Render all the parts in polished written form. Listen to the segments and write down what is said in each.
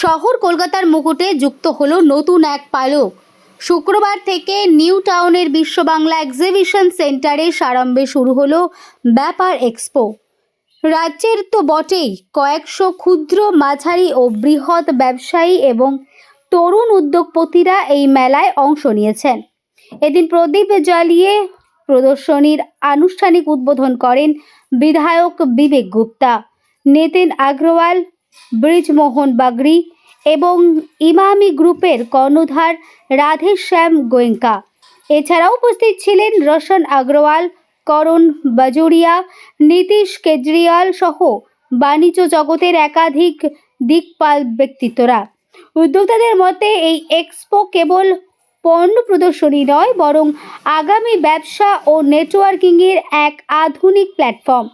শহর কলকাতার মুকুটে যুক্ত হলো নতুন এক পালক। শুক্রবার থেকে নিউ টাউনের বিশ্ব বাংলা এক্সিবিশন সেন্টারে সাড়ম্বরে শুরু হলো ব্যাপার এক্সপো। রাজ্যের তো বটেই, কয়েকশো ক্ষুদ্র, মাঝারি ও বৃহৎ ব্যবসায়ী এবং তরুণ উদ্যোগপতিরা এই মেলায় অংশ নিয়েছেন। এদিন প্রদীপ জ্বালিয়ে প্রদর্শনীর আনুষ্ঠানিক উদ্বোধন করেন বিধায়ক বিবেক গুপ্তা, নিতিন আগরওয়াল, ব্রিজমোহন বাগড়ি এবং ইমামি গ্রুপের কর্ণধার রাধেশ্যাম গোয়েঙ্কা। এছাড়াও উপস্থিত ছিলেন রোশন আগরওয়াল, করণ বাজোরিয়া, নীতিশ কেজরিওয়াল সহ বাণিজ্য জগতের একাধিক দিকপাল ব্যক্তিত্বরা। উদ্যোক্তাদের মতে এই এক্সপো কেবল পণ্য প্রদর্শনী নয়, বরং আগামী ব্যবসা ও নেটওয়ার্কিংয়ের এক আধুনিক প্ল্যাটফর্ম।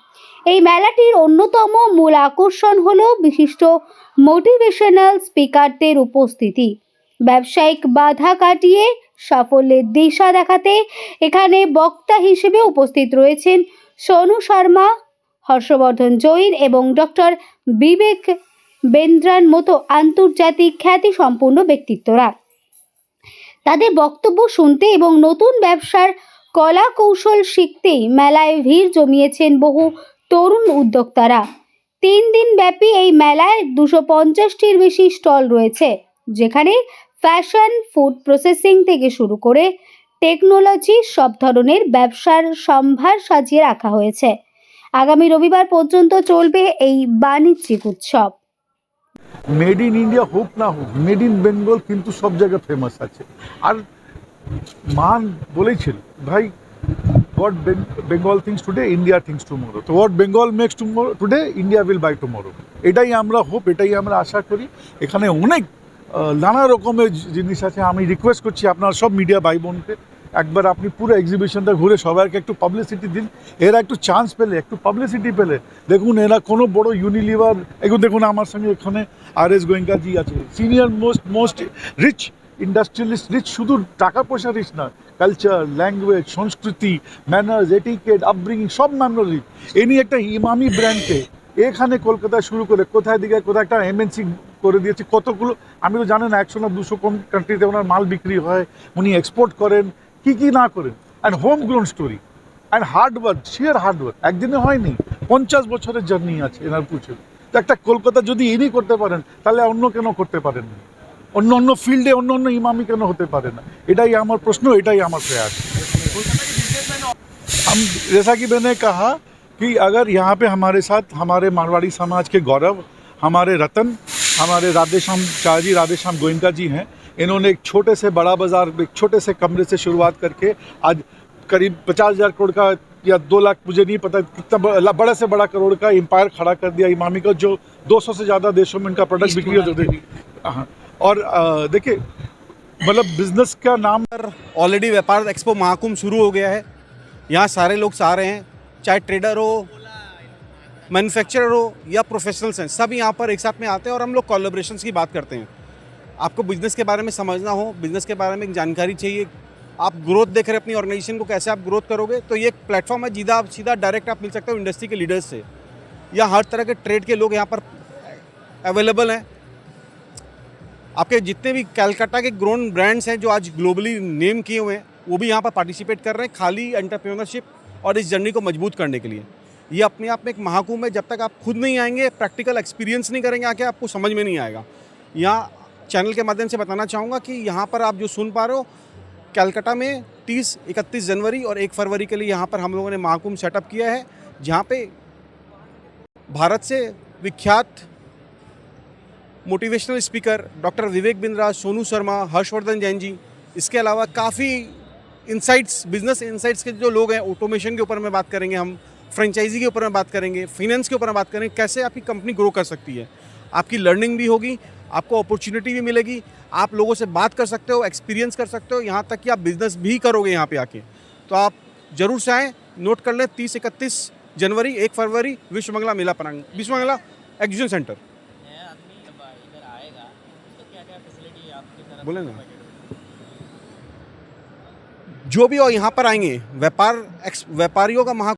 এই মেলাটির অন্যতম মূল আকর্ষণ হলো বিশিষ্ট মোটিভেশনাল স্পিকারদের উপস্থিতি। ব্যবসায়িক বাধা কাটিয়ে সাফল্যের দিশা দেখাতে এখানে বক্তা হিসেবে উপস্থিত রয়েছেন সোনু শর্মা, হর্ষবর্ধন জৈন এবং ডক্টর বিবেক বেন্দ্রার মতো আন্তর্জাতিক খ্যাতিসম্পন্ন ব্যক্তিত্বরা। তাদের বক্তব্য শুনতে এবং নতুন ব্যবসার কলা কৌশল শিখতেই মেলায় ভিড় জমিয়েছেন বহু তরুণ উদ্যোক্তারা। 3 দিন ব্যাপী এই মেলায় 250টির বেশি স্টল রয়েছে, যেখানে ফ্যাশন, ফুড প্রসেসিং থেকে শুরু করে টেকনোলজি সব ধরনের ব্যবসার সম্ভার সাজিয়ে রাখা হয়েছে। আগামী রবিবার পর্যন্ত চলবে এই বাণিজ্যিক উৎসব। মেড ইন ইন্ডিয়া হোক না হোক, মেড ইন বেঙ্গল কিন্তু সব জায়গায় ফেমাস আছে। আর মান বলেছিল ভাই, what Bengal thinks today, India thinks tomorrow. So what Bengal makes tomorrow today, India will buy tomorrow. এটাই আমরা হোপ, এটাই আমরা আশা করি। এখানে অনেক নানা রকমের জিনিস আছে। আমি রিকোয়েস্ট করছি আপনার সব মিডিয়া ভাই বোনকে, একবার আপনি পুরো এক্সিবিশনটা ঘুরে সবাইকে একটু পাবলিসিটি দিন। এরা একটু চান্স পেলে, একটু পাবলিসিটি পেলে, দেখুন এরা কোনো বড় ইউনিলিভার, এখন দেখুন আমার সঙ্গে এখানে RS গোয়েঙ্কাজি আছে, senior most rich industrialist. Rich শুধু টাকা পয়সা রিচ না, কালচার, ল্যাঙ্গুয়েজ, সংস্কৃতি, ম্যানার্স, এটিকেট, আপব্রিঙ্গিং সব ম্যানার রিচ। এ নিয়ে একটা ইমামি ব্র্যান্ডকে এখানে কলকাতায় শুরু করে কোথায় দিকে কোথায় একটা MNC করে দিয়েছে। কতগুলো আমি তো জানেন 100 না 200 কম কান্ট্রিতে ওনার মাল বিক্রি হয়, উনি এক্সপোর্ট করেন, কি না করেন। And home grown story and hard work, shear hard work, একদিনে হয়নি, 50 বছরের জার্নি আছে এনার পিছনে। তো একটা কলকাতা যদি ইনি করতে পারেন, তাহলে অন্য কেন করতে পারেন না? অন্য ফিল্ডে অন্য ইমামি কেন হতে পারে না? এটাই আমার প্রশ্ন, এটাই আমার প্রয়াস। हम जैसा कि मैंने कहा कि अगर यहाँ पे हमारे साथ हमारे मारवाड़ी समाज के गौरव, हमारे रतन, हमारे राधेश्याम चाची, राधेश्याम गोयनका जी हैं। इन्होंने एक छोटे से बड़ा बाज़ार, एक छोटे से कमरे से शुरुआत करके आज करीब 50,000 करोड़ का या 2 लाख, मुझे नहीं पता कितना बड़ा से बड़ा करोड़ का एम्पायर खड़ा कर दिया इमामी का, जो 200 से ज़्यादा देशों में इनका प्रोडक्ट बिक्री होते थे। हाँ, और देखिए मतलब बिजनेस का नाम ऑलरेडी व्यापार एक्सपो महाकुंभ शुरू हो गया है। यहाँ सारे लोग आ रहे हैं, चाहे ट्रेडर हो, मैन्युफैक्चरर हो या प्रोफेशनल्स हैं, सब यहाँ पर एक साथ में आते हैं और हम लोग कोलैबोरेशंस की बात करते हैं। आपको बिज़नेस के बारे में समझना हो, बिज़नेस के बारे में एक जानकारी चाहिए, आप ग्रोथ देख रहे हैं अपनी ऑर्गेनाइजेशन को, कैसे आप ग्रोथ करोगे, तो ये एक प्लेटफॉर्म है जिधर आप सीधा डायरेक्ट आप मिल सकते हो इंडस्ट्री के लीडर्स से। या हर तरह के ट्रेड के लोग यहाँ पर अवेलेबल हैं। आपके जितने भी कलकत्ता के ग्रोन ब्रांड्स हैं जो आज ग्लोबली नेम किए हुए हैं, वो भी यहाँ पर पार्टिसिपेट कर रहे हैं, खाली एंटरप्रेन्योरशिप और इस जर्नी को मजबूत करने के लिए। ये अपने आप में एक महाकुंभ है। जब तक आप खुद नहीं आएंगे, प्रैक्टिकल एक्सपीरियंस नहीं करेंगे आके, आपको समझ में नहीं आएगा। यहाँ चैनल के माध्यम से बताना चाहूँगा कि यहाँ पर आप जो सुन पा रहे हो, कलकत्ता में 30, 31 जनवरी और 1 फरवरी के लिए यहाँ पर हम लोगों ने महाकुंभ सेटअप किया है, जहाँ पे भारत से विख्यात motivational speaker doctor Vivek Bindra, Sonu Sharma, Harshvardhan Jain ji, इसके अलावा काफ़ी इंसाइट्स, बिजनेस इंसाइट्स के जो लोग हैं, ऑटोमेशन के ऊपर में बात करेंगे हम, फ्रेंचाइजी के ऊपर में बात करेंगे, फाइनेंस के ऊपर में बात करेंगे, कैसे आपकी कंपनी ग्रो कर सकती है। आपकी लर्निंग भी होगी, आपको अपॉर्चुनिटी भी मिलेगी, आप लोगों से बात कर सकते हो, एक्सपीरियंस कर सकते हो, यहाँ तक कि आप बिजनेस भी करोगे यहाँ पे आके। तो आप ज़रूर से आएँ, नोट कर लें, 30, 31 जनवरी, 1 फरवरी विश्व मंगला मेला प्रांगण, विश्व मंगला एग्जीबिशन सेंटर। बोले ना, जो भी और यहाँ पर आएंगे, व्यापारियों का महा